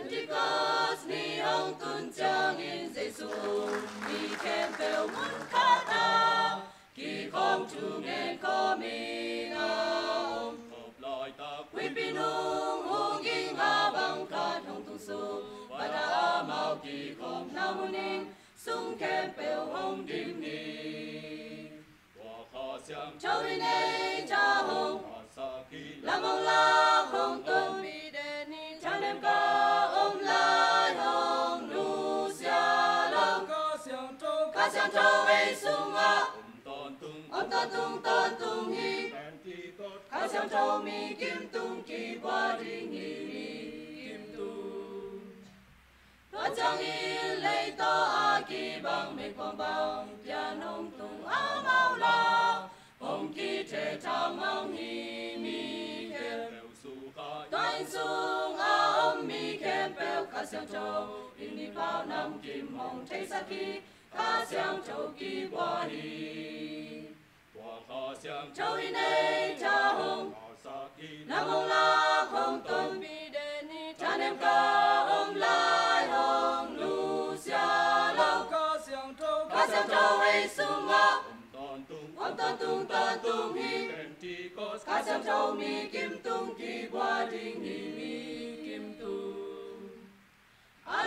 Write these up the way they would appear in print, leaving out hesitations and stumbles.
Pentecost ni ông tuân trang in Giêsu ni khen bèo muốn khát ao kỳ không chủ nghe có mình ao quý phi nung hung kinh ha bằng khát hồng tung su và đã mau kỳ không nào muốn in sung khen bèo hồng điểm ni châu in đây cha hồng làm ông la hồng tuân bi đền ni cha đem ca ông lai hồng nu xia lâu ca xiang châu ấy sung a ông tôn tung hi ca xiang châu mi kim tung kỳ qua đình hi kim tung hoa trang hi lấy to a kỳ bằng mê quang bằng tia nông tung a mau la hồng kỳ trẻ cha mang hi mi khen toan sung a ông mi khen bèo ca xiang châu in đi bao năm kim hồng thấy sa kỳ ca xiang châu kỳ qua hi châu in đây cha hồng nam ông la hồng tôn bi đền ni cha nem ca ông lai hồng lu xia lâu ca xiang châu ấy sung a ông tôn tung hi ca xiang châu mi kim tung kỳ qua đình hi mi kim tung a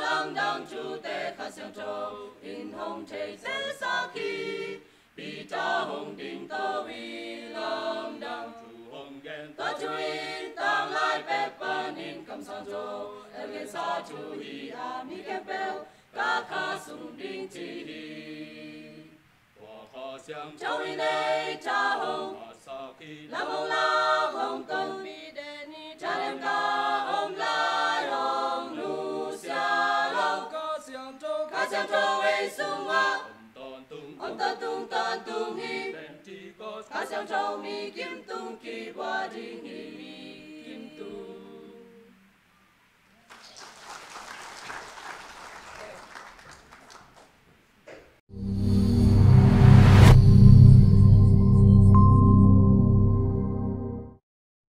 lam đăng chu tế ca xiang châu in hồng thế dễ sa khi bi cha hồng đình tô vi lam đăng ta chu in tang lai pe pan in kam sang châu el gen sa chu hi a mi ke bel ca ca sung đình chi hi châu in đây cha hồng làm ông la hồng tôn bi đền ni cha đem ca ông lai hồng nu xia lâu ca xiang châu ấy sung a ông tôn tung hi ca xiang châu mi kim tung